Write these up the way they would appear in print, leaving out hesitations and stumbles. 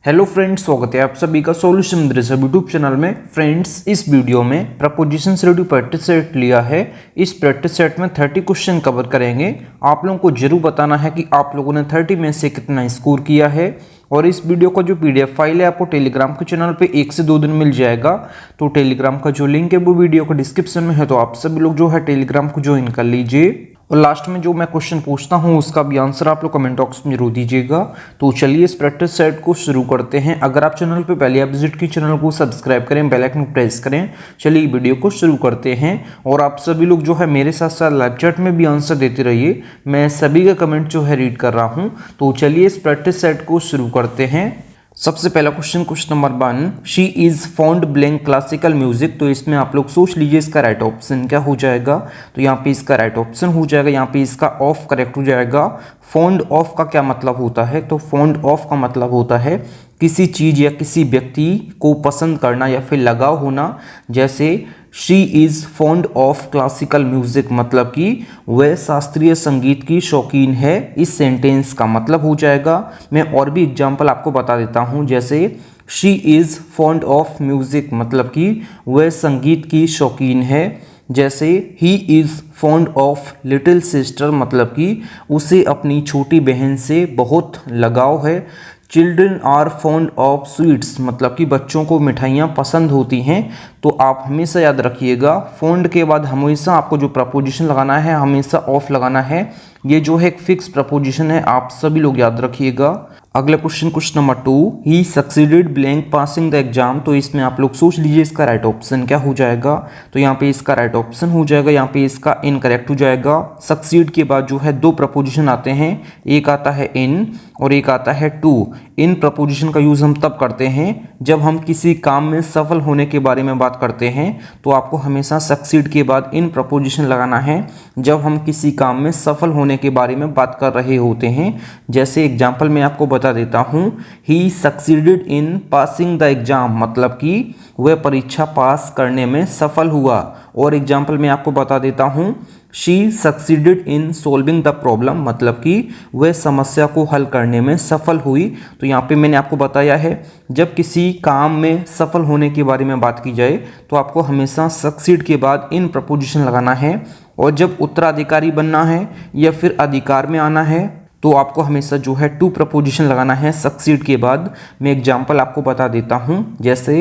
Hello friends, स्वागत है आप सभी का सॉल्यूशन मदरसा यूट्यूब चैनल में। फ्रेंड्स, इस वीडियो में प्रपोजिशन से रिलेटेड प्रैक्टिस सेट लिया है। इस प्रैक्टिस सेट में 30 क्वेश्चन कवर करेंगे। आप लोगों को जरूर बताना है कि आप लोगों ने 30 में से कितना स्कोर किया है। और इस वीडियो का जो पीडीएफ फाइल है आपको टेलीग्राम के चैनल पे 1 से 2 दिन मिल जाएगा। तो टेलीग्राम का जो लिंक है वो वीडियो का डिस्क्रिप्शन में है, तो आप सभी लोग जो है टेलीग्राम को ज्वाइन कर लीजिए। और लास्ट में जो मैं क्वेश्चन पूछता हूँ उसका भी आंसर आप लोग कमेंट बॉक्स में जरूर दीजिएगा। तो चलिए इस प्रैक्टिस सेट को शुरू करते हैं। अगर आप चैनल पे पहले आप विजिट की चैनल को सब्सक्राइब करें, बेल आइकन प्रेस करें। चलिए वीडियो को शुरू करते हैं। और आप सभी लोग जो है मेरे साथ साथ लाइव चैट में भी आंसर देते रहिए, मैं सभी का कमेंट जो है रीड कर रहा हूँ। तो चलिए इस प्रैक्टिस सेट को शुरू करते हैं। सबसे पहला question number 1, she is fond blank classical music. तो इसमें आप लोग सोच लीजिए इसका राइट ऑप्शन क्या हो जाएगा। तो यहाँ पे इसका राइट ऑप्शन हो जाएगा, यहाँ पे इसका ऑफ करेक्ट हो जाएगा। फॉन्ड ऑफ का क्या मतलब होता है? तो फॉन्ड ऑफ का मतलब होता है किसी चीज़ या किसी व्यक्ति को पसंद करना या फिर लगाव होना। जैसे she is fond of classical music, मतलब कि वह शास्त्रीय संगीत की शौकीन है। इस सेंटेंस का मतलब हो जाएगा। मैं और भी एग्जांपल आपको बता देता हूँ। जैसे she is fond of music, मतलब कि वह संगीत की शौकीन है। जैसे he is fond of little sister, मतलब कि उसे अपनी छोटी बहन से बहुत लगाव है। Children are fond of sweets, मतलब कि बच्चों को मिठाइयाँ पसंद होती हैं। तो आप हमेशा याद रखिएगा, फॉन्ड के बाद हमेशा आपको जो प्रपोजिशन लगाना है हमेशा ऑफ लगाना है। ये जो है एक फिक्स प्रपोजिशन है, आप सभी लोग याद रखिएगा। अगला question number 2, he succeeded blank passing the exam. तो इसमें आप लोग सोच लीजिए इसका राइट ऑप्शन क्या हो जाएगा। तो यहाँ पे इसका राइट ऑप्शन हो जाएगा, यहाँ पे इसका इनकरेक्ट हो जाएगा। सक्सीड के बाद जो है दो प्रपोजिशन आते हैं, एक आता है इन और एक आता है टू। इन प्रपोजिशन का यूज़ हम तब करते हैं जब हम किसी काम में सफल होने के बारे में बात करते हैं। तो आपको हमेशा सक्सीड के बाद इन प्रपोजिशन लगाना है जब हम किसी काम में सफल होने के बारे में बात कर रहे होते हैं। जैसे एग्जाम्पल मैं आपको बता देता हूँ, he succeeded in passing the exam, मतलब कि वह परीक्षा पास करने में सफल हुआ। और एग्जाम्पल मैं आपको बता देता हूँ, she succeeded in solving the problem, मतलब कि वह समस्या को हल करने में सफल हुई। तो यहाँ पे मैंने आपको बताया है जब किसी काम में सफल होने के बारे में बात की जाए तो आपको हमेशा सक्सीड के बाद इन प्रपोजिशन लगाना है। और जब उत्तराधिकारी बनना है या फिर अधिकार में आना है तो आपको हमेशा जो है टू प्रपोजिशन लगाना है सक्सीड के बाद। मैं एग्जाम्पल आपको बता देता हूँ। जैसे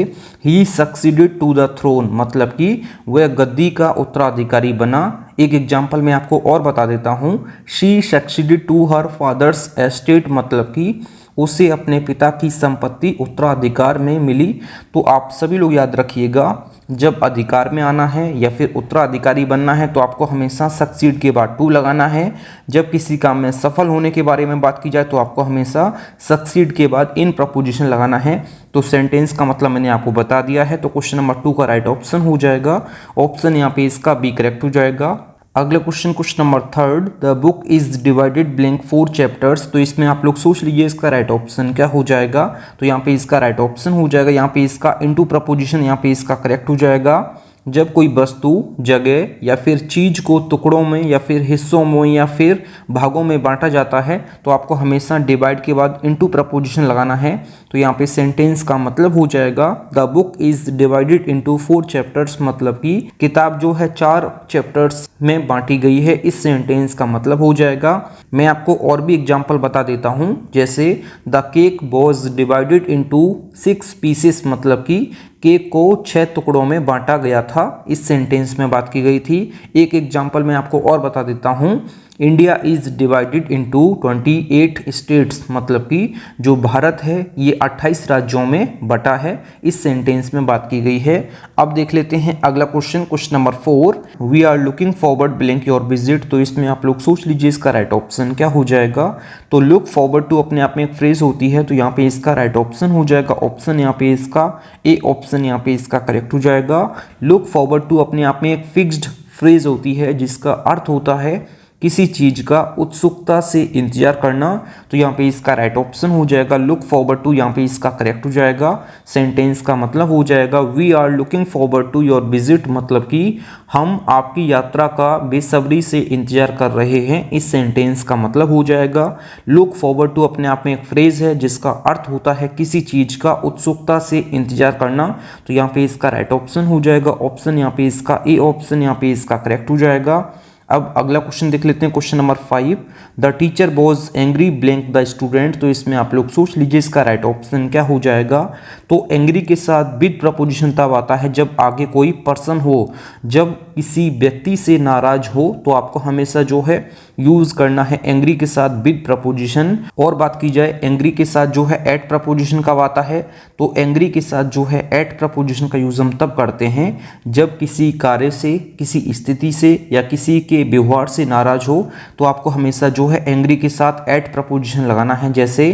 ही सक्सीडेड टू द थ्रोन, मतलब कि वह गद्दी का उत्तराधिकारी बना। एक एग्जाम्पल मैं आपको और बता देता हूँ, she succeeded to her father's estate, मतलब कि उसे अपने पिता की संपत्ति उत्तराधिकार में मिली। तो आप सभी लोग याद रखिएगा, जब अधिकार में आना है या फिर उत्तराधिकारी बनना है तो आपको हमेशा सक्सीड के बाद टू लगाना है। जब किसी काम में सफल होने के बारे में बात की जाए तो आपको हमेशा सक्सीड के बाद इन प्रपोजिशन लगाना है। तो सेंटेंस का मतलब मैंने आपको बता दिया है। तो क्वेश्चन नंबर 2 का राइट ऑप्शन हो जाएगा, ऑप्शन यहाँ पे इसका बी करेक्ट हो जाएगा। अगला question number 3, the book is divided blank 4 chapters. तो इसमें आप लोग सोच लीजिए इसका राइट ऑप्शन क्या हो जाएगा। तो यहाँ पे इसका राइट ऑप्शन हो जाएगा, यहाँ पे इसका इनटू प्रपोजिशन यहाँ पे इसका करेक्ट हो जाएगा। जब कोई वस्तु, जगह या फिर चीज़ को टुकड़ों में या फिर हिस्सों में या फिर भागों में बांटा जाता है तो आपको हमेशा डिवाइड के बाद इनटू प्रपोजिशन लगाना है। तो यहाँ पे सेंटेंस का मतलब हो जाएगा, the book is divided into 4 chapters, मतलब कि किताब जो है 4 चैप्टर्स में बांटी गई है। इस सेंटेंस का मतलब हो जाएगा। मैं आपको और भी एग्जाम्पल बता देता हूँ। जैसे the cake was divided into 6 pieces, मतलब कि केक को 6 टुकड़ों में बांटा गया था। इस सेंटेंस में बात की गई थी। एक एग्जाम्पल मैं आपको और बता देता हूँ, India is divided into 28 states, मतलब कि जो भारत है ये 28 राज्यों में बटा है। इस सेंटेंस में बात की गई है। अब देख लेते हैं अगला question number 4, we are looking forward blank your visit. तो इसमें आप लोग सोच लीजिए इसका राइट ऑप्शन क्या हो जाएगा। तो लुक फॉरवर्ड टू अपने आप में एक फ्रेज होती है, तो यहाँ पे इसका राइट ऑप्शन हो जाएगा, ऑप्शन यहाँ पे इसका ए ऑप्शन यहाँ पे इसका करेक्ट हो जाएगा। लुक फॉरवर्ड टू अपने आप में एक फिक्स्ड फ्रेज होती है जिसका अर्थ होता है किसी चीज का उत्सुकता से इंतजार करना, तो यहाँ पे इसका राइट ऑप्शन हो जाएगा लुक फॉरवर्ड टू, यहाँ पे इसका करेक्ट हो जाएगा। सेंटेंस का मतलब हो जाएगा we are looking forward to your visit, मतलब कि हम आपकी यात्रा का बेसब्री से इंतजार कर रहे हैं। इस सेंटेंस का मतलब हो जाएगा लुक फॉरवर्ड टू अपने आप में एक फ्रेज है जिसका अर्थ होता है किसी चीज का उत्सुकता से इंतजार करना, तो यहाँ पे इसका राइट ऑप्शन हो जाएगा ऑप्शन, यहाँ पे इसका ए ऑप्शन, यहाँ पे इसका करेक्ट हो जाएगा। अब अगला क्वेश्चन देख लेते हैं, question number 5, the teacher was angry blank the student, तो इसमें आप लोग सोच लीजिए इसका राइट ऑप्शन क्या हो जाएगा। तो एंग्री के साथ विद प्रपोजिशन तब आता है जब आगे कोई पर्सन हो, जब किसी व्यक्ति से नाराज हो तो आपको हमेशा जो है यूज करना है एंग्री के साथ विद प्रपोजिशन। और बात की जाए एंग्री के साथ जो है एट प्रपोजिशन कब आता है, तो एंग्री के साथ जो है एट प्रपोजिशन का यूज हम तब करते हैं जब किसी कार्य से, किसी स्थिति से या किसी के व्यवहार से नाराज हो, तो आपको हमेशा जो है एंग्री के साथ एट प्रपोजिशन लगाना है। जैसे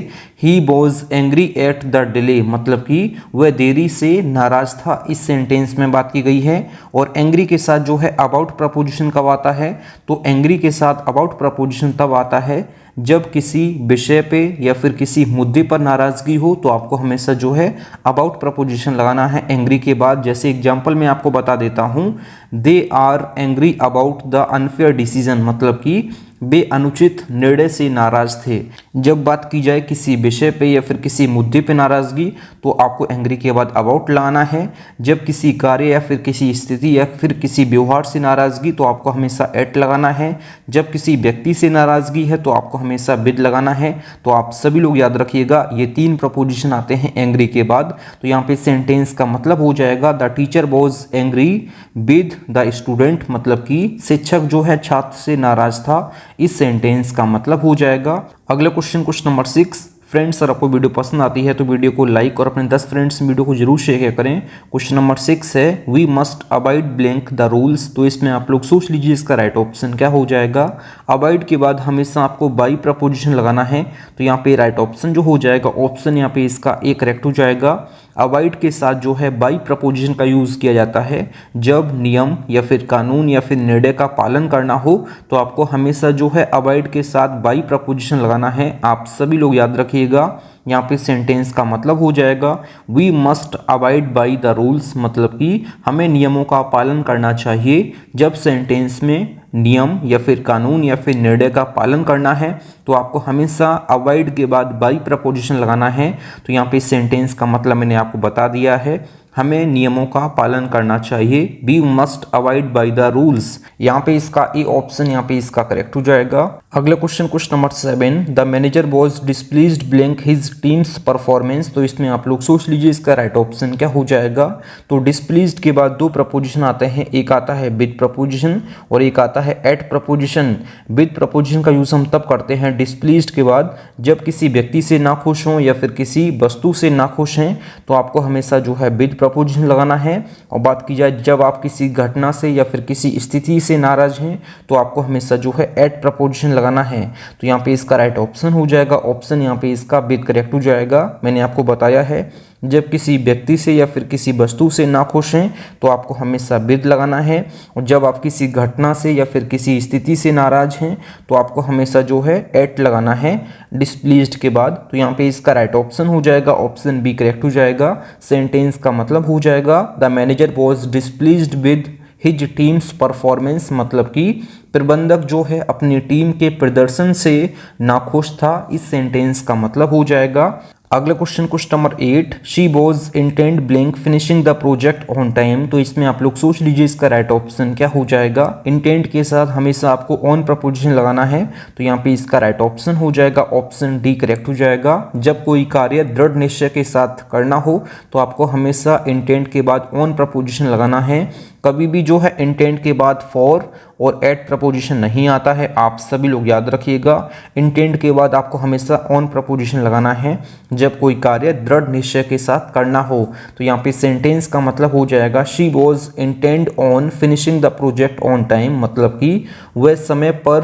he was angry at the delay, मतलब कि वह देरी से नाराज था, इस सेंटेंस में बात की गई है। और एंग्री के साथ जो है अबाउट प्रपोजिशन कब आता है, तो एंग्री के साथ अबाउट प्रपोजिशन तब आता है जब किसी विषय पे या फिर किसी मुद्दे पर नाराजगी हो, तो आपको हमेशा जो है अबाउट प्रपोजिशन लगाना है एंग्री के बाद। जैसे एग्जांपल मैं आपको बता देता हूं, they are angry about the unfair decision, मतलब कि वे अनुचित निर्णय से नाराज थे। जब बात की जाए किसी विषय पे या फिर किसी मुद्दे पे नाराजगी, तो आपको एंग्री के बाद अबाउट लाना है। जब किसी कार्य या फिर किसी स्थिति या फिर किसी व्यवहार से नाराजगी, तो आपको हमेशा एट लगाना है। जब किसी व्यक्ति से नाराजगी है तो आपको हमेशा विद लगाना है। तो आप सभी लोग याद रखिएगा ये 3 प्रपोजिशन आते हैं एंग्री के बाद। तो यहाँ पे सेंटेंस का मतलब हो जाएगा the teacher was angry with the student, मतलब कि शिक्षक जो है छात्र से नाराज था, इस सेंटेंस का मतलब हो जाएगा। अगला क्वेश्चन, क्वेश्चन नंबर 6, फ्रेंड्स अगर आपको वीडियो पसंद आती है तो वीडियो को लाइक और अपने 10 फ्रेंड्स वीडियो को जरूर शेयर करें। क्वेश्चन नंबर 6 है we must avoid blank the rules, तो इसमें आप लोग सोच लीजिए इसका राइट ऑप्शन क्या हो जाएगा। अवॉइड के बाद हमेशा आपको बाई प्रपोजिशन लगाना है, तो यहाँ पे राइट ऑप्शन जो हो जाएगा ऑप्शन, यहाँ पे इसका ए करेक्ट हो जाएगा। अवॉइड के साथ जो है बाई प्रपोजिशन का यूज़ किया जाता है जब नियम या फिर कानून या फिर निर्णय का पालन करना हो, तो आपको हमेशा जो है अवॉइड के साथ बाई प्रपोजिशन लगाना है। आप सभी लोग याद रखिएगा। यहाँ पे सेंटेंस का मतलब हो जाएगा we must avoid by the rules, मतलब कि हमें नियमों का पालन करना चाहिए। जब सेंटेंस में नियम या फिर कानून या फिर निर्णय का पालन करना है, तो आपको हमेशा अवॉइड के बाद बाई प्रपोजिशन लगाना है। तो यहाँ पे सेंटेंस का मतलब मैंने आपको बता दिया है, हमें नियमों का पालन करना चाहिए। We must avoid by the rules, यहाँ पे इसका ए ऑप्शन, यहाँ पे इसका करेक्ट हो जाएगा। अगला question, question number 7, the manager was displeased blank his team's performance, तो इसमें आप लोग सोच लीजिए इसका राइट ऑप्शन क्या हो जाएगा। तो डिस्प्लीज्ड के बाद 2 प्रपोजिशन आते हैं, एक आता है विद प्रपोजिशन और एक आता है एट प्रपोजिशन। विद प्रपोजिशन का यूज हम तब करते हैं डिस्प्लीज्ड के बाद जब किसी व्यक्ति से नाखुश हों या फिर किसी वस्तु से नाखुश हैं, तो आपको हमेशा जो है विद प्रपोजिशन लगाना है। और बात की जाए जब आप किसी घटना से या फिर किसी स्थिति से नाराज हैं, तो आपको हमेशा जो है एट प्रपोजिशन लगाना है। तो यहाँ पे इसका राइट ऑप्शन हो जाएगा ऑप्शन, यहाँ पे इसका विद करेक्ट हो जाएगा। मैंने आपको बताया है जब किसी व्यक्ति से या फिर किसी वस्तु से नाखुश हैं, तो आपको हमेशा विद लगाना है। और जब आप किसी घटना से या फिर किसी स्थिति से नाराज हैं, तो आपको हमेशा जो है एट लगाना है डिस्प्लीज्ड के बाद। तो यहाँ पे इसका राइट ऑप्शन हो जाएगा ऑप्शन बी करेक्ट हो जाएगा। सेंटेंस का मतलब हो जाएगा the manager was displeased with his team's performance, मतलब कि प्रबंधक जो है अपनी टीम के प्रदर्शन से नाखुश था। इस सेंटेंस का मतलब हो जाएगा। अगला question, question number 8, she was intent blank finishing the project on time, तो इसमें आप लोग सोच लीजिए इसका राइट ऑप्शन क्या हो जाएगा। इंटेंट के साथ हमेशा आपको ऑन प्रपोजिशन लगाना है, तो यहाँ पे इसका राइट ऑप्शन हो जाएगा ऑप्शन डी करेक्ट हो जाएगा। जब कोई कार्य दृढ़ निश्चय के साथ करना हो, तो आपको हमेशा इंटेंट के बाद ऑन प्रपोजिशन लगाना है। कभी भी जो है इंटेंट के बाद फॉर और एट प्रपोजिशन नहीं आता है, आप सभी लोग याद रखिएगा। इंटेंट के बाद आपको हमेशा ऑन प्रपोजिशन लगाना है जब कोई कार्य दृढ़ निश्चय के साथ करना हो। तो यहाँ पे सेंटेंस का मतलब हो जाएगा she was intend on finishing the project on time, मतलब कि वह समय पर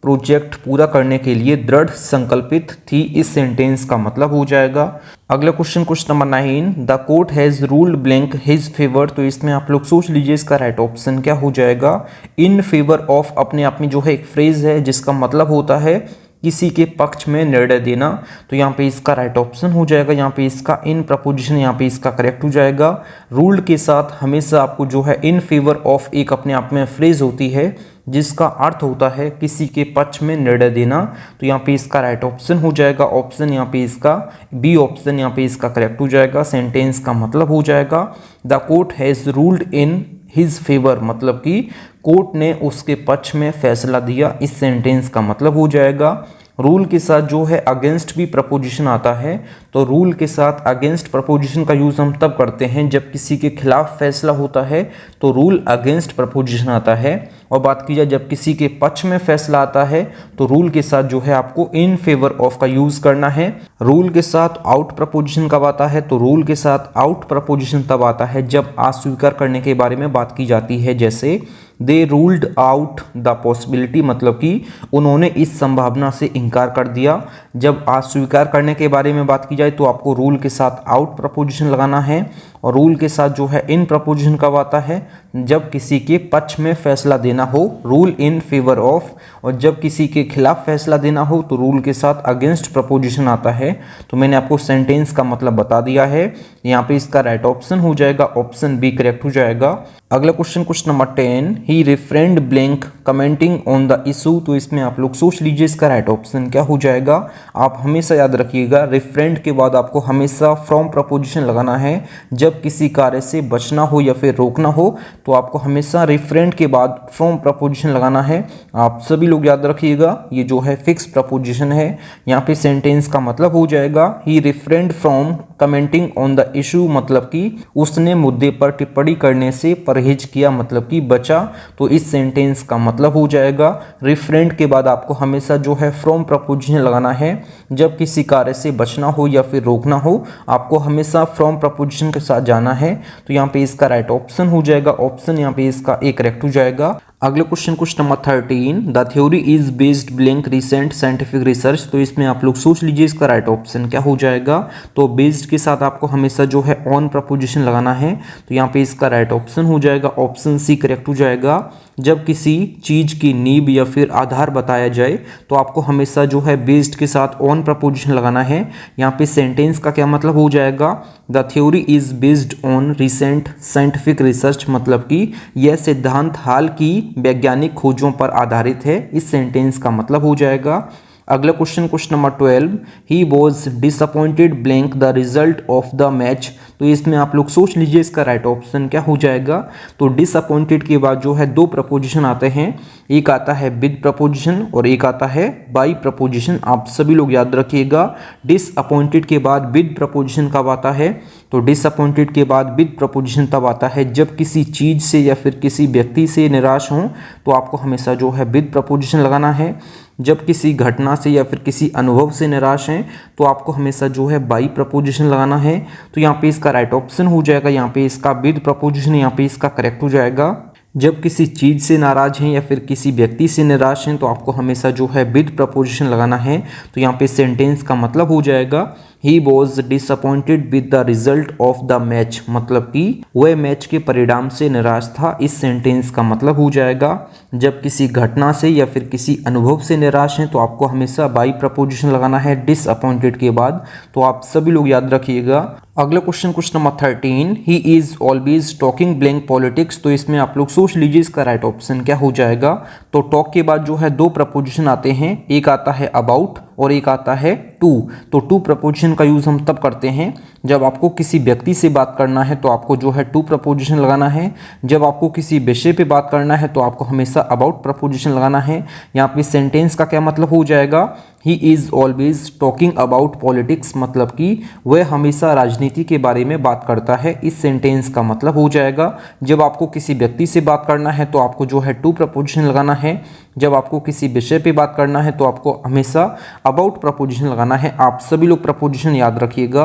प्रोजेक्ट पूरा करने के लिए दृढ़ संकल्पित थी। इस सेंटेंस का मतलब हो जाएगा। अगला question number 9, the court has ruled blank his favour. तो इसमें आप लोग सोच लीजिए इसका राइट ऑप्शन क्या हो जाएगा। इन फेवर ऑफ अपने आप में जो है एक फ्रेज है जिसका मतलब होता है किसी के पक्ष में निर्णय देना। तो यहाँ पे इसका राइट ऑप्शन हो जाएगा, यहाँ पे इसका इन प्रपोजिशन यहाँ पे इसका करेक्ट हो जाएगा। रूल्ड के साथ हमेशा आपको जो है इन फेवर ऑफ एक अपने आप में फ्रेज होती है जिसका अर्थ होता है किसी के पक्ष में निर्णय देना। तो यहाँ पे इसका राइट ऑप्शन हो जाएगा ऑप्शन यहाँ पे इसका बी ऑप्शन यहाँ पे इसका करेक्ट हो जाएगा। सेंटेंस का मतलब हो जाएगा the court has ruled in his favour, मतलब कि कोर्ट ने उसके पक्ष में फैसला दिया। इस सेंटेंस का मतलब हो जाएगा। रूल के साथ जो है अगेंस्ट भी प्रपोजिशन आता है। तो रूल के साथ अगेंस्ट प्रपोजिशन का यूज़ हम तब करते हैं जब किसी के खिलाफ फैसला होता है तो रूल अगेंस्ट प्रपोजिशन आता है। और बात की जाए जब किसी के पक्ष में फैसला आता है तो रूल के साथ जो है आपको इन फेवर ऑफ का यूज़ करना है। रूल के साथ आउट प्रपोजिशन कब आता है, तो रूल के साथ आउट प्रपोजिशन तब आता है जब अस्वीकार करने के बारे में बात की जाती है। जैसे दे रूल्ड आउट द पॉसिबिलिटी, मतलब कि उन्होंने इस संभावना से इनकार कर दिया। जब अस्वीकार करने के बारे में बात की जाए तो आपको रूल के साथ आउट प्रपोजिशन लगाना है। और रूल के साथ जो है इन प्रपोजिशन कब आता है, जब किसी के पक्ष में फैसला देना हो, रूल इन फेवर ऑफ। और जब किसी के खिलाफ फैसला देना हो तो रूल के साथ अगेंस्ट प्रपोजिशन आता है। तो मैंने आपको सेंटेंस का मतलब बता दिया है। यहाँ पे इसका राइट ऑप्शन हो जाएगा ऑप्शन बी करेक्ट हो जाएगा। अगला question number 10, he refrain blank commenting on the issue. तो इसमें आप लोग सोच लीजिए इसका राइट ऑप्शन क्या हो जाएगा। आप हमेशा याद रखिएगा रिफ्रेंड के बाद आपको हमेशा फ्रॉम प्रपोजिशन लगाना है। जब किसी कार्य से बचना हो या फिर रोकना हो तो आपको हमेशा रिफ्रेंड के बाद फ्रॉम प्रपोजिशन लगाना है। आप सभी लोग याद रखिएगा ये जो है फिक्स प्रपोजिशन है। यहाँ पे सेंटेंस का मतलब हो जाएगा he refrained from commenting on the issue, मतलब कि उसने मुद्दे पर टिप्पणी करने से परहेज किया, मतलब कि बचा। तो इस सेंटेंस का मतलब हो जाएगा रिफ्रेंड के बाद आपको हमेशा जो है फ्रॉम प्रपोजिशन लगाना है। जब किसी कार्य से बचना हो या फिर रोकना हो आपको हमेशा फ्रॉम प्रपोजिशन के साथ जाना है। तो यहाँ पे इसका राइट ऑप्शन हो जाएगा ऑप्शन यहाँ पे इसका ए करेक्ट हो जाएगा। अगले question number 13, the theory is based blank recent scientific research. तो इसमें आप लोग सोच लीजिए इसका राइट ऑप्शन क्या हो जाएगा। तो बेस्ड के साथ आपको हमेशा जो है ऑन प्रपोजिशन लगाना है। तो यहाँ पे इसका राइट ऑप्शन हो जाएगा ऑप्शन सी करेक्ट हो जाएगा। जब किसी चीज़ की नींव या फिर आधार बताया जाए तो आपको हमेशा जो है बेस्ड के साथ ऑन प्रपोजिशन लगाना है। यहाँ पे सेंटेंस का क्या मतलब हो जाएगा, the theory is based on recent scientific research, मतलब कि यह सिद्धांत हाल की वैज्ञानिक खोजों पर आधारित है। इस सेंटेंस का मतलब हो जाएगा। अगला question number 12, he was disappointed blank the result of the match. तो इसमें आप लोग सोच लीजिए इसका राइट ऑप्शन क्या हो जाएगा। तो डिसअपॉइंटेड के बाद जो है दो प्रपोजिशन आते हैं, एक आता है विद प्रपोजिशन और एक आता है बाई प्रपोजिशन। आप सभी लोग याद रखिएगा डिसअपॉइंटेड के बाद विद प्रपोजिशन कब आता है, तो डिसअपॉइंटेड के बाद विद प्रपोजिशन तब आता है जब किसी चीज़ से या फिर किसी व्यक्ति से निराश हों तो आपको हमेशा जो है विद प्रपोजिशन लगाना है। जब किसी घटना से या फिर किसी अनुभव से निराश हैं तो आपको हमेशा जो है बाई प्रपोजिशन लगाना है। तो यहाँ पे इसका राइट ऑप्शन हो जाएगा यहाँ पे इसका विद प्रपोजिशन यहाँ पे इसका करेक्ट हो जाएगा। जब किसी चीज़ से नाराज हैं या फिर किसी व्यक्ति से निराश हैं तो आपको हमेशा जो है विद प्रपोजिशन लगाना है। तो यहाँ पे सेंटेंस का मतलब हो जाएगा he was disappointed with the result of the match, मतलब कि वह मैच के परिणाम से निराश था। इस सेंटेंस का मतलब हो जाएगा जब किसी घटना से या फिर किसी अनुभव से निराश हैं तो आपको हमेशा बाई प्रपोजिशन लगाना है डिसअपॉइंटेड के बाद। तो आप सभी लोग याद रखिएगा। अगला question number 13, he is always talking blank politics. तो इसमें आप लोग सोच लीजिए इसका राइट ऑप्शन क्या हो जाएगा। तो टॉक के बाद जो है दो प्रपोजिशन आते हैं, एक आता है अबाउट और एक आता है टू। तो टू प्रपोजिशन का यूज़ हम तब करते हैं जब आपको किसी व्यक्ति से बात करना है तो आपको जो है टू प्रपोजिशन लगाना है। जब आपको किसी विषय पे बात करना है तो आपको हमेशा अबाउट प्रपोजिशन लगाना है। यहाँ पे सेंटेंस का क्या मतलब हो जाएगा, he is always talking about politics, मतलब कि वह हमेशा राजनीति के बारे में बात करता है। इस सेंटेंस का मतलब हो जाएगा जब आपको किसी व्यक्ति से बात करना है तो आपको जो है टू प्रपोजिशन लगाना है। जब आपको किसी विषय पे बात करना है तो आपको हमेशा अबाउट प्रपोजिशन लगाना है। आप सभी लोग प्रपोजिशन याद रखिएगा।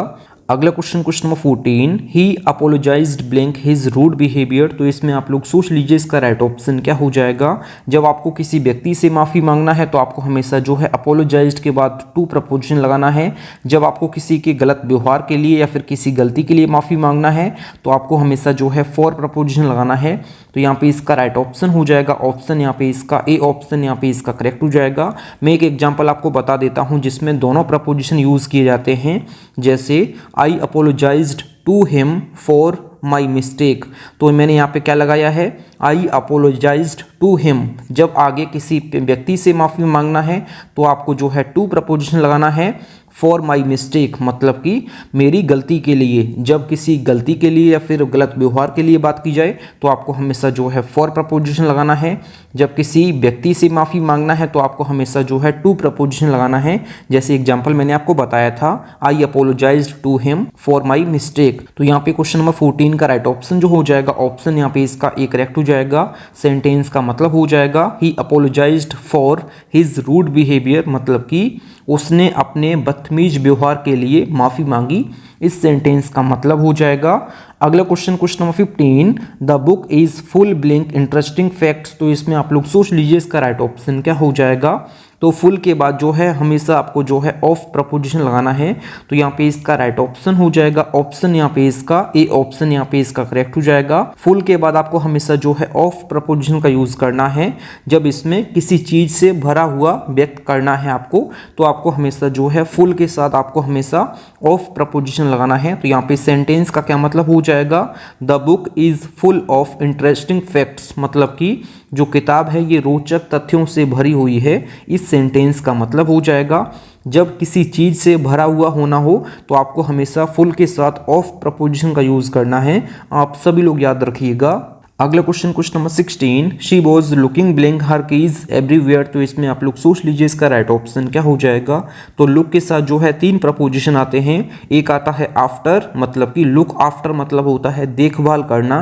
अगला question number 14, he apologized blank his rude behaviour. तो इसमें आप लोग सोच लीजिए इसका राइट ऑप्शन क्या हो जाएगा। जब आपको किसी व्यक्ति से माफ़ी मांगना है तो आपको हमेशा जो है अपोलोजाइज्ड के बाद टू प्रपोजिशन लगाना है। जब आपको किसी के गलत व्यवहार के लिए या फिर किसी गलती के लिए माफ़ी मांगना है तो आपको हमेशा जो है फॉर प्रपोजिशन लगाना है। तो यहाँ पे इसका राइट ऑप्शन हो जाएगा ऑप्शन, यहाँ पे इसका ए ऑप्शन, यहाँ पे इसका करेक्ट हो जाएगा। मैं एक एग्जांपल आपको बता देता हूँ जिसमें दोनों प्रपोजिशन यूज़ किए जाते हैं। जैसे I apologized to him for my mistake. तो मैंने यहाँ पे क्या लगाया है, आई अपोलोजाइज्ड टू हिम। जब आगे किसी व्यक्ति से माफ़ी मांगना है तो आपको जो है टू प्रपोजिशन लगाना है फॉर माई मिस्टेक, मतलब कि मेरी गलती के लिए। जब किसी गलती के लिए या फिर गलत व्यवहार के लिए बात की जाए तो आपको हमेशा जो है फॉर प्रपोजिशन लगाना है। जब किसी व्यक्ति से माफ़ी मांगना है तो आपको हमेशा जो है टू प्रपोजिशन लगाना है। जैसे एग्जाम्पल मैंने आपको बताया था, I apologized to him for my mistake. तो यहाँ पे क्वेश्चन नंबर 14 का राइट ऑप्शन जो हो जाएगा ऑप्शन, यहाँ पे इसका ए करेक्ट हो जाएगा। सेंटेंस का मतलब हो जाएगा he apologized for his rude behaviour, मतलब कि उसने अपने बदतमीज व्यवहार के लिए माफ़ी मांगी। इस सेंटेंस का मतलब हो जाएगा। अगला question number 15, the book is full blank interesting facts. तो इसमें आप लोग सोच लीजिए इसका राइट ऑप्शन क्या हो जाएगा। तो फुल के बाद जो है हमेशा आपको जो है ऑफ प्रपोजिशन लगाना है। तो यहाँ पे इसका राइट ऑप्शन हो जाएगा ऑप्शन, यहाँ पे इसका ए ऑप्शन, यहाँ पे इसका करेक्ट हो जाएगा। फुल के बाद आपको हमेशा जो है ऑफ प्रपोजिशन का यूज़ करना है। जब इसमें किसी चीज़ से भरा हुआ व्यक्त करना है आपको, तो आपको हमेशा जो है फुल के साथ आपको हमेशा ऑफ प्रपोजिशन लगाना है। तो यहाँ पे सेंटेंस का क्या मतलब हो जाएगा, the book is full of interesting facts, मतलब कि जो किताब है ये रोचक तथ्यों से भरी हुई है। इस सेंटेंस का मतलब हो जाएगा जब किसी चीज़ से भरा हुआ होना हो तो आपको हमेशा फुल के साथ ऑफ प्रपोजिशन का यूज़ करना है। आप सभी लोग याद रखिएगा। अगला question number 16, she was looking blank her keys everywhere. तो इसमें आप लोग सोच लीजिए इसका राइट ऑप्शन क्या हो जाएगा। तो लुक के साथ जो है तीन प्रपोजिशन आते हैं। एक आता है आफ्टर, मतलब कि लुक आफ्टर मतलब होता है देखभाल करना,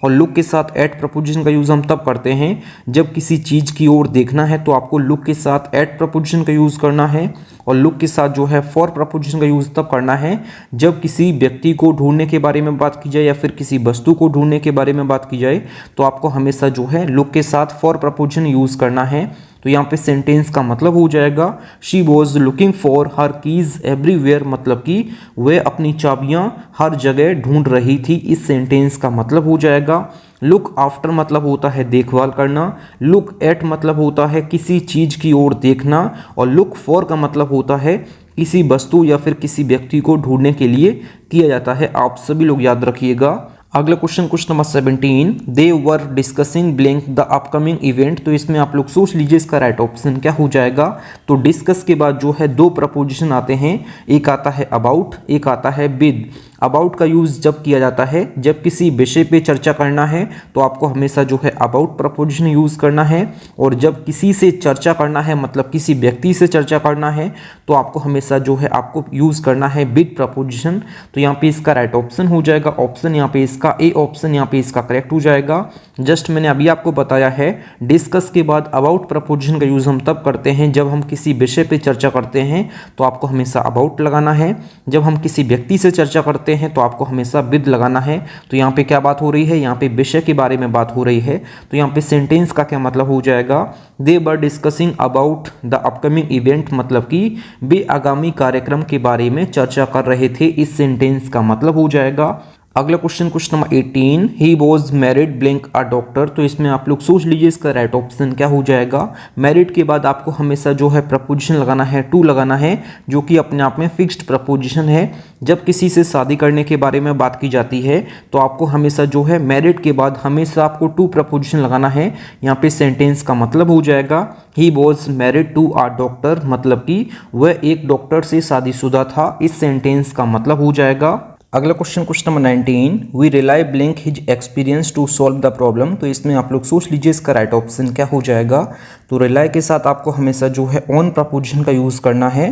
और लुक के साथ एट प्रपोजिशन का यूज़ हम तब करते हैं जब किसी चीज़ की ओर देखना है तो आपको लुक के साथ एट प्रपोजिशन का यूज़ करना है। और लुक के साथ जो है फॉर प्रपोजिशन का यूज़ तब करना है जब किसी व्यक्ति को ढूंढने के बारे में बात की जाए या फिर किसी वस्तु को ढूंढने के बारे में बात की जाए तो आपको हमेशा जो है लुक के साथ फॉर प्रपोजिशन यूज़ करना है। तो यहाँ पे सेंटेंस का मतलब हो जाएगा she was looking for her keys everywhere, मतलब कि वह अपनी चाबियाँ हर जगह ढूंढ रही थी। इस सेंटेंस का मतलब हो जाएगा। लुक आफ्टर मतलब होता है देखभाल करना, लुक एट मतलब होता है किसी चीज़ की ओर देखना, और लुक फॉर का मतलब होता है किसी वस्तु या फिर किसी व्यक्ति को ढूंढने के लिए किया जाता है। आप सभी लोग याद रखिएगा। अगला question number 17, they were discussing blank the upcoming event. तो इसमें आप लोग सोच लीजिए इसका राइट ऑप्शन क्या हो जाएगा। तो डिस्कस के बाद जो है दो प्रपोजिशन आते हैं, एक आता है अबाउट, एक आता है विद। अबाउट का यूज़ जब किया जाता है जब किसी विषय पे चर्चा करना है तो आपको हमेशा जो है अबाउट प्रपोजिशन यूज़ करना है, और जब किसी से चर्चा करना है मतलब किसी व्यक्ति से चर्चा करना है तो आपको हमेशा जो है आपको यूज़ करना है विद प्रपोजिशन। तो यहाँ पे इसका राइट ऑप्शन हो जाएगा ऑप्शन, यहाँ पे इसका ए ऑप्शन, यहाँ पे इसका करेक्ट हो जाएगा। जस्ट मैंने अभी आपको बताया है डिस्कस के बाद अबाउट प्रपोजिशन का यूज़ हम तब करते हैं जब हम किसी विषय पे चर्चा करते हैं तो आपको हमेशा अबाउट लगाना है। जब हम किसी व्यक्ति से चर्चा करते हैं तो आपको हमेशा विद लगाना है। तो यहाँ पे क्या बात हो रही है, यहाँ पे विषय के बारे में बात हो रही है। तो यहाँ पे सेंटेंस का क्या मतलब हो जाएगा, they were discussing about the upcoming event, मतलब कि वे आगामी कार्यक्रम के बारे में चर्चा कर रहे थे। इस सेंटेंस का मतलब हो जाएगा। अगला question number 18, he was married blank a doctor. तो इसमें आप लोग सोच लीजिए इसका राइट ऑप्शन क्या हो जाएगा। मैरिड के बाद आपको हमेशा जो है प्रपोजिशन लगाना है, टू लगाना है, जो कि अपने आप में फिक्स्ड प्रपोजिशन है। जब किसी से शादी करने के बारे में बात की जाती है तो आपको हमेशा जो है मैरिड के बाद हमेशा आपको टू प्रपोजिशन लगाना है। यहाँ पे सेंटेंस का मतलब हो जाएगा he was married to a doctor, मतलब कि वह एक डॉक्टर से शादीशुदा था। इस सेंटेंस का मतलब हो जाएगा। अगला question number 19, we rely blank his experience to solve the problem. तो इसमें आप लोग सोच लीजिए इसका राइट ऑप्शन क्या हो जाएगा। तो रिलाई के साथ आपको हमेशा जो है ऑन प्रपोजिशन का यूज़ करना है।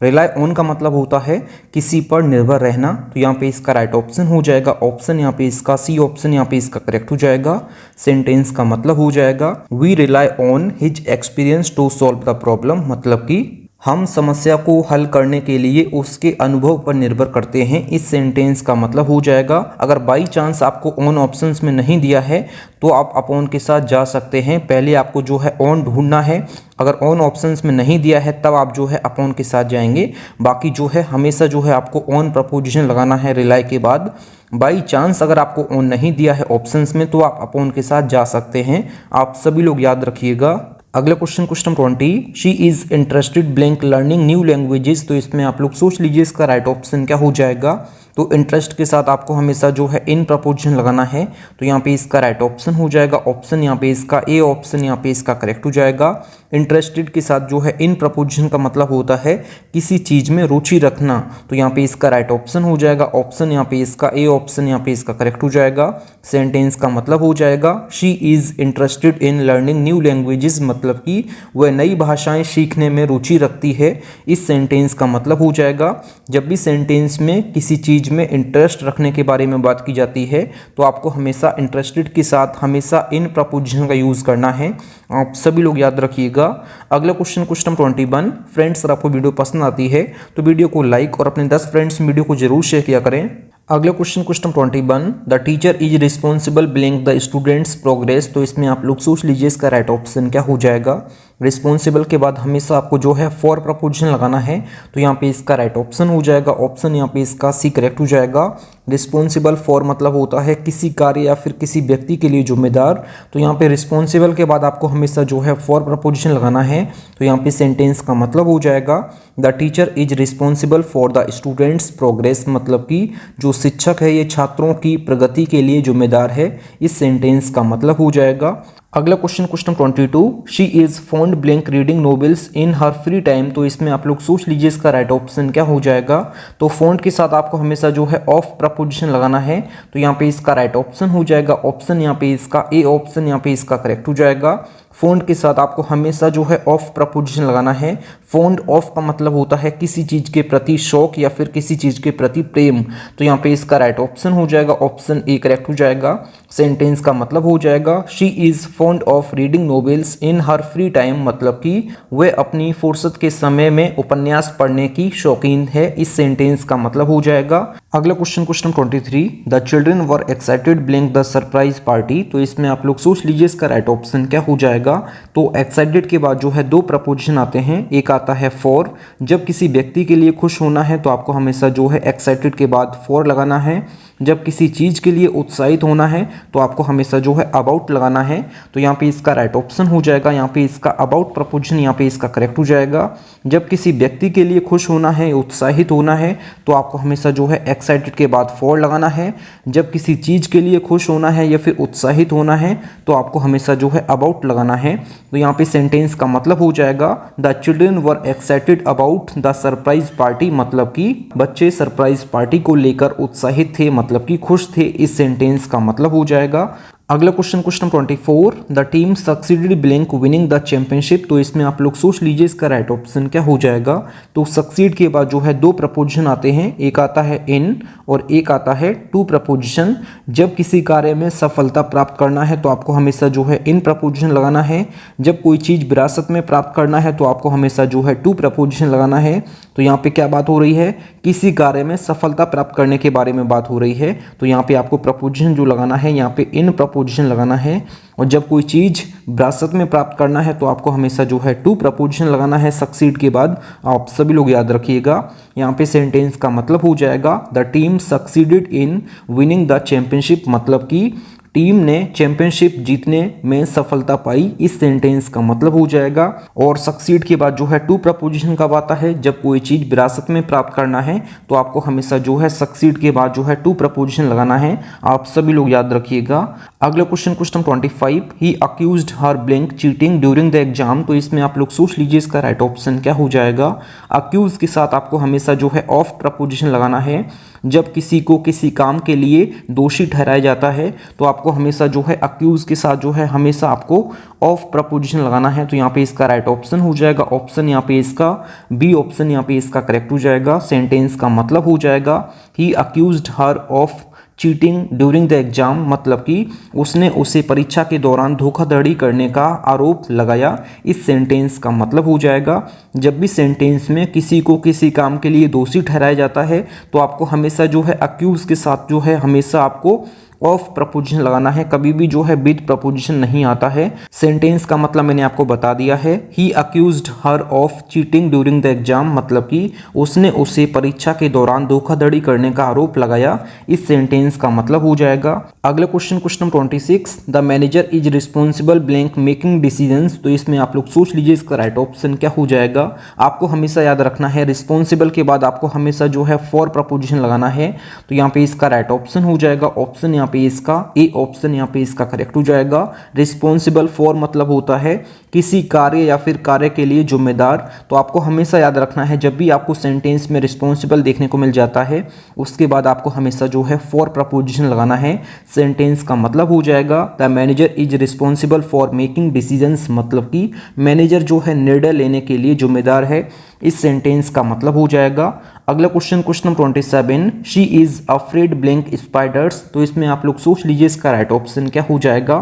रिलाई ऑन का मतलब होता है किसी पर निर्भर रहना। तो यहाँ पे इसका राइट ऑप्शन हो जाएगा ऑप्शन, यहाँ पे इसका सी ऑप्शन, यहाँ पे इसका करेक्ट हो जाएगा। सेंटेंस का मतलब हो जाएगा we rely on his experience to solve the problem, मतलब कि हम समस्या को हल करने के लिए उसके अनुभव पर निर्भर करते हैं। इस सेंटेंस का मतलब हो जाएगा, अगर बाई चांस आपको ऑन ऑप्शंस में नहीं दिया है तो आप अपॉन के साथ जा सकते हैं। पहले आपको जो है ऑन ढूंढना है, अगर ऑन ऑप्शंस में नहीं दिया है तब आप जो है अपॉन के साथ जाएंगे। बाकी जो है हमेशा जो है आपको ऑन प्रपोजिशन लगाना है रिलाई के बाद। बाई चांस अगर आपको ऑन नहीं दिया है ऑप्शंस में तो आप अपॉन के साथ जा सकते हैं। आप सभी लोग याद रखिएगा। अगला question 20, she is interested blank learning new languages. तो इसमें आप लोग सोच लीजिए इसका राइट ऑप्शन क्या हो जाएगा। तो इंटरेस्ट के साथ आपको हमेशा जो है इन प्रपोजिशन लगाना है। तो यहाँ पे इसका राइट ऑप्शन हो जाएगा ऑप्शन, यहाँ पे इसका ए ऑप्शन, यहाँ पे इसका करेक्ट हो जाएगा। इंटरेस्टेड के साथ जो है इन प्रपोजिशन का मतलब होता है किसी चीज़ में रुचि रखना। तो यहाँ पे इसका राइट ऑप्शन हो जाएगा ऑप्शन, यहाँ पे इसका ए ऑप्शन, यहाँ पे इसका करेक्ट हो जाएगा। सेंटेंस का मतलब हो जाएगा she is interested in learning new languages, मतलब कि वह नई भाषाएं सीखने में रुचि रखती है। इस सेंटेंस का मतलब हो जाएगा जब भी सेंटेंस में किसी चीज़ में इंटरेस्ट रखने के बारे में बात की जाती है तो आपको हमेशा इंटरेस्टेड के साथ हमेशा इन प्रपोजिशन का यूज़ करना है। आप सभी लोग याद रखिएगा। अगला क्वेश्चन 21, फ्रेंड्स अगर आपको वीडियो पसंद आती है तो वीडियो को लाइक और अपने 10 फ्रेंड्स वीडियो को जरूर शेयर किया करें। अगला question 21, the teacher is responsible blank the students progress. तो इसमें आप लोग सोच लीजिए इसका राइट ऑप्शन क्या हो जाएगा। रिस्पॉन्सिबल के बाद हमेशा आपको जो है फॉर प्रपोजिशन लगाना है। तो यहाँ पे इसका राइट ऑप्शन हो जाएगा ऑप्शन, यहाँ पे इसका सी करेक्ट हो जाएगा। रिस्पॉन्सिबल फॉर मतलब होता है किसी कार्य या फिर किसी व्यक्ति के लिए जिम्मेदार। तो यहाँ पे रिस्पॉन्सिबल के बाद आपको हमेशा जो है फॉर प्रपोजिशन लगाना है। तो यहाँ पे सेंटेंस का मतलब हो जाएगा the teacher is responsible for the students progress, मतलब कि जो शिक्षक है ये छात्रों की प्रगति के लिए जिम्मेदार है। इस सेंटेंस का मतलब हो जाएगा। अगला question 22, she is fond blank reading novels in her free time. तो इसमें आप लोग सोच लीजिए इसका राइट ऑप्शन क्या हो जाएगा। तो फॉन्ड के साथ आपको हमेशा जो है ऑफ प्रपोजिशन लगाना है। तो यहाँ पे इसका राइट ऑप्शन हो जाएगा ऑप्शन, यहाँ पे इसका ए ऑप्शन, यहाँ पे इसका करेक्ट हो जाएगा। फॉन्ड के साथ आपको हमेशा जो है ऑफ प्रपोजिशन लगाना है। फॉन्ड ऑफ का मतलब होता है किसी चीज़ के प्रति शौक या फिर किसी चीज़ के प्रति प्रेम। तो यहाँ पे इसका राइट ऑप्शन हो जाएगा ऑप्शन ए करेक्ट हो जाएगा। सेंटेंस का मतलब हो जाएगा she is fond of reading novels in her free time, मतलब कि वह अपनी फुर्सत के समय में उपन्यास पढ़ने की शौकीन है। इस सेंटेंस का मतलब हो जाएगा। अगला question 23, the children were excited blank the surprise party. तो इसमें आप लोग सोच लीजिए इसका राइट ऑप्शन क्या हो जाएगा। तो एक्साइटेड के बाद जो है दो प्रपोजिशन आते हैं, एक आता है फॉर। जब किसी व्यक्ति के लिए खुश होना है तो आपको हमेशा जो है एक्साइटेड के बाद फॉर लगाना है। जब किसी चीज़ के लिए उत्साहित होना है तो आपको हमेशा जो है अबाउट लगाना है। तो यहाँ पे इसका राइट ऑप्शन हो जाएगा, यहाँ पे इसका अबाउट प्रपोजिशन, यहाँ पे इसका करेक्ट हो जाएगा। जब किसी व्यक्ति के लिए खुश होना है, उत्साहित होना है तो आपको हमेशा जो है एक्साइटेड के बाद फॉर लगाना है। जब किसी चीज़ के लिए खुश होना है या फिर उत्साहित होना है तो आपको हमेशा जो है अबाउट लगाना है। तो यहाँ पे सेंटेंस का मतलब हो जाएगा the children were excited about the surprise party, मतलब कि बच्चे सरप्राइज पार्टी को लेकर उत्साहित थे, मतलब कि खुश थे। इस सेंटेंस का मतलब हो जाएगा। अगला question 24, the team succeeded blank winning the championship. तो इसमें आप लोग सोच लीजिए इसका राइट ऑप्शन क्या हो जाएगा। तो सक्सीड के बाद जो है दो प्रपोजिशन आते हैं, एक आता है इन और एक आता है टू प्रपोजिशन। जब किसी कार्य में सफलता प्राप्त करना है तो आपको हमेशा जो है इन प्रपोजिशन लगाना है। जब कोई चीज़ विरासत में प्राप्त करना है तो आपको हमेशा जो है टू प्रपोजिशन लगाना है। तो यहाँ पे क्या बात हो रही है, किसी कार्य में सफलता प्राप्त करने के बारे में बात हो रही है। तो यहाँ पे आपको प्रपोजिशन जो लगाना है यहाँ पे इन प्रपोजिशन लगाना है। और जब कोई चीज़ विरासत में प्राप्त करना है तो आपको हमेशा जो है टू प्रपोजिशन लगाना है सक्सीड के बाद। आप सभी लोग याद रखिएगा। यहाँ पे सेंटेंस का मतलब हो जाएगा the team succeeded in winning the championship, मतलब कि टीम ने चैंपियनशिप जीतने में सफलता पाई। इस सेंटेंस का मतलब हो जाएगा। और सक्सीड के बाद जो है टू प्रपोजिशन कब आता है, जब कोई चीज़ विरासत में प्राप्त करना है तो आपको हमेशा जो है सक्सीड के बाद जो है टू प्रपोजिशन लगाना है। आप सभी लोग याद रखिएगा। अगला question 25, he accused her blank cheating during the exam. तो इसमें आप लोग सोच लीजिए इसका राइट ऑप्शन क्या हो जाएगा। अक्यूज के साथ आपको हमेशा जो है ऑफ प्रपोजिशन लगाना है। जब किसी को किसी काम के लिए दोषी ठहराया जाता है तो आपको हमेशा जो है अक्यूज के साथ जो है हमेशा आपको ऑफ प्रपोजिशन लगाना है। तो यहाँ पे इसका राइट ऑप्शन हो जाएगा ऑप्शन, यहाँ पे इसका बी ऑप्शन, यहाँ पे इसका करेक्ट हो जाएगा। सेंटेंस का मतलब हो जाएगा he accused her of cheating during the exam मतलब कि उसने उसे परीक्षा के दौरान धोखाधड़ी करने का आरोप लगाया। इस सेंटेंस का मतलब हो जाएगा, जब भी सेंटेंस में किसी को किसी काम के लिए दोषी ठहराया जाता है तो आपको हमेशा जो है अक्यूज के साथ जो है हमेशा आपको ऑफ प्रपोजिशन लगाना है, कभी भी जो है विद प्रपोजिशन नहीं आता है। सेंटेंस का मतलब मैंने आपको बता दिया है, he accused her of cheating during the exam मतलब कि उसने उसे परीक्षा के दौरान धोखाधड़ी करने का आरोप लगाया। इस सेंटेंस का मतलब हो जाएगा। अगला question number 26, the manager is responsible blank making decisions. तो इसमें आप लोग सोच लीजिए इसका राइट ऑप्शन क्या हो जाएगा। आपको हमेशा याद रखना है रिस्पॉन्सिबल के बाद आपको हमेशा जो है फॉर प्रपोजिशन लगाना है। तो यहाँ पे इसका राइट ऑप्शन हो जाएगा ऑप्शन यहाँ पे इसका ए ऑप्शन यहाँ पे इसका करेक्ट हो जाएगा। रिस्पॉन्सिबल फॉर मतलब होता है किसी कार्य या फिर कार्य के लिए जिम्मेदार। तो आपको हमेशा याद रखना है जब भी आपको सेंटेंस में रिस्पॉन्सिबल देखने को मिल जाता है उसके बाद आपको हमेशा जो है फॉर प्रपोजिशन लगाना है। सेंटेंस का मतलब हो जाएगा the manager is responsible for making decisions मतलब कि मैनेजर जो है निर्णय लेने के लिए जिम्मेदार है। इस सेंटेंस का मतलब हो जाएगा। अगला question number 27, she is afraid blank spiders. तो इसमें आप लोग सोच लीजिए इसका राइट ऑप्शन क्या हो जाएगा।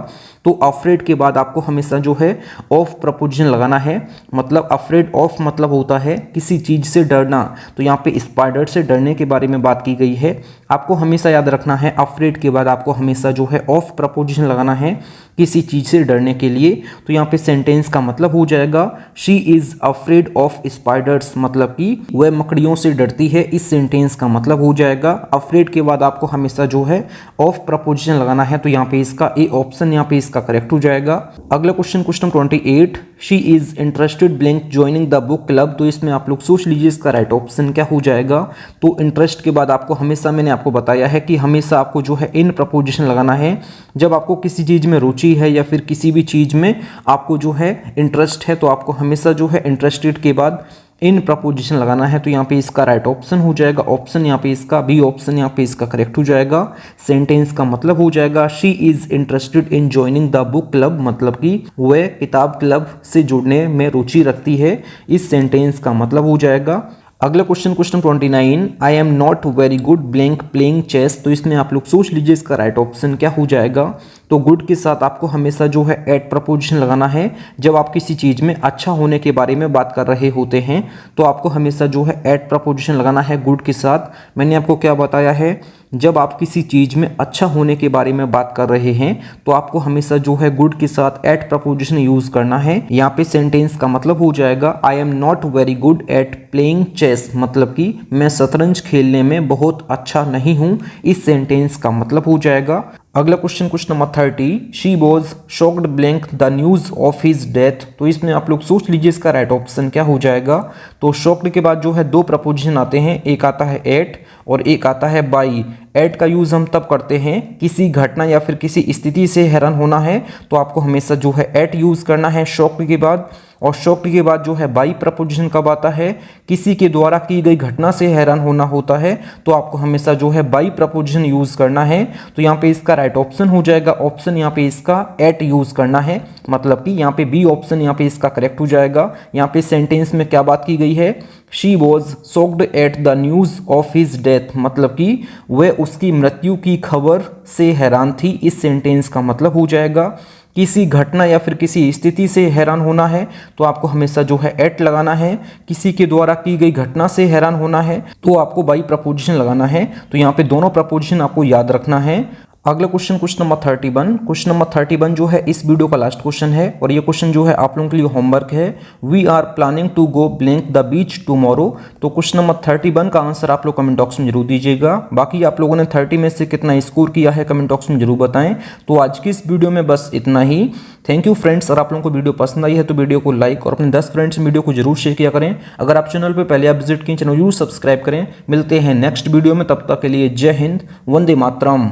तो अफ्रेड के बाद आपको हमेशा जो है ऑफ प्रपोजिशन लगाना है, मतलब अफ्रेड ऑफ मतलब होता है किसी चीज से डरना। तो यहाँ पे स्पाइडर से डरने के बारे में बात की गई है। आपको हमेशा याद रखना है अफ्रेड के बाद आपको हमेशा जो है ऑफ प्रपोजिशन लगाना है किसी चीज से डरने के लिए। तो यहाँ पे सेंटेंस का मतलब हो जाएगा she is afraid of spiders मतलब कि वह मकड़ियों से डरती है। इस सेंटेंस का मतलब हो जाएगा अफ्रेड के बाद आपको हमेशा जो है ऑफ प्रपोजिशन लगाना है। तो यहाँ पे इसका ए ऑप्शन यहाँ पे इसका करेक्ट हो जाएगा। अगला question number 28, she is interested blank joining the book club. तो इसमें आप लोग सोच लीजिए इसका राइट ऑप्शन क्या हो जाएगा। तो इंटरेस्ट के बाद आपको हमेशा मैंने आपको बताया है कि हमेशा आपको जो है इन प्रपोजिशन लगाना है जब आपको किसी चीज में रुचि है या फिर किसी भी चीज में आपको जो है इंटरेस्ट है तो आपको हमेशा जो है इंटरेस्टेड के बाद इन प्रपोजिशन लगाना है। तो यहाँ पे इसका राइट ऑप्शन हो जाएगा ऑप्शन यहाँ पे इसका बी ऑप्शन यहाँ पे इसका करेक्ट हो जाएगा। सेंटेंस का मतलब हो जाएगा she is interested in joining the book club मतलब कि वह किताब क्लब से जुड़ने में रुचि रखती है। इस सेंटेंस का मतलब हो जाएगा। अगला question number 29, I am not very good blank playing chess. तो इसमें आप लोग सोच लीजिए इसका राइट ऑप्शन क्या हो जाएगा। तो गुड के साथ आपको हमेशा जो है एट प्रपोजिशन लगाना है जब आप किसी चीज़ में अच्छा होने के बारे में बात कर रहे होते हैं तो आपको हमेशा जो है एट प्रपोजिशन लगाना है गुड के साथ। मैंने आपको क्या बताया है, जब आप किसी चीज़ में अच्छा होने के बारे में बात कर रहे हैं तो आपको हमेशा जो है गुड के साथ एट प्रपोजिशन यूज करना है। यहाँ पे सेंटेंस का मतलब हो जाएगा I am not very good at playing chess मतलब कि मैं शतरंज खेलने में बहुत अच्छा नहीं हूँ। इस सेंटेंस का मतलब हो जाएगा। अगला question number 30, she was shocked blank the news of his death. तो इसमें आप लोग सोच लीजिए इसका राइट ऑप्शन क्या हो जाएगा। तो शॉक्ड के बाद जो है दो प्रपोजिशन आते हैं, एक आता है एट और एक आता है बाई। एट का यूज़ हम तब करते हैं किसी घटना या फिर किसी स्थिति से हैरान होना है तो आपको हमेशा जो है एट यूज़ करना है शॉक्ड के बाद। और शॉक्ड के बाद जो है बाई प्रपोजिशन कब आता है, किसी के द्वारा की गई घटना से हैरान होना होता है तो आपको हमेशा जो है बाई प्रपोजिशन यूज़ करना है। तो यहाँ पे इसका राइट ऑप्शन हो जाएगा ऑप्शन यहाँ पे इसका एट यूज़ करना है मतलब कि यहाँ पे बी ऑप्शन यहाँ पे इसका करेक्ट हो जाएगा। यहाँ पे सेंटेंस में क्या बात की गई है, she was shocked at the news of his death मतलब कि वह उसकी मृत्यु की खबर से हैरान थी। इस सेंटेंस का मतलब हो जाएगा किसी घटना या फिर किसी स्थिति से हैरान होना है तो आपको हमेशा जो है एट लगाना है। किसी के द्वारा की गई घटना से हैरान होना है तो आपको बाई प्रपोजिशन लगाना है। तो यहाँ पे दोनों प्रपोजिशन आपको याद रखना है। अगला क्वेश्चन नंबर 31, क्वेश्चन नंबर 31 जो है इस वीडियो का लास्ट क्वेश्चन है और ये क्वेश्चन जो है आप लोगों के लिए होमवर्क है। We are planning to go blank the beach tomorrow. तो क्वेश्चन नंबर 31 का आंसर आप लोग कमेंट बॉक्स में जरूर दीजिएगा। बाकी आप लोगों ने 30 में से कितना स्कोर किया है कमेंट बॉक्स में जरूर बताएं। तो आज की इस वीडियो में बस इतना ही। Thank you friends. अगर आप लोगों को वीडियो पसंद आई है तो वीडियो को लाइक और अपने 10 फ्रेंड्स वीडियो को जरूर शेयर किया करें। अगर आप चैनल पर पहले आप विजिट किए चैनल जरूर सब्सक्राइब करें। मिलते हैं नेक्स्ट वीडियो में, तब तक के लिए जय हिंद, वंदे मातरम।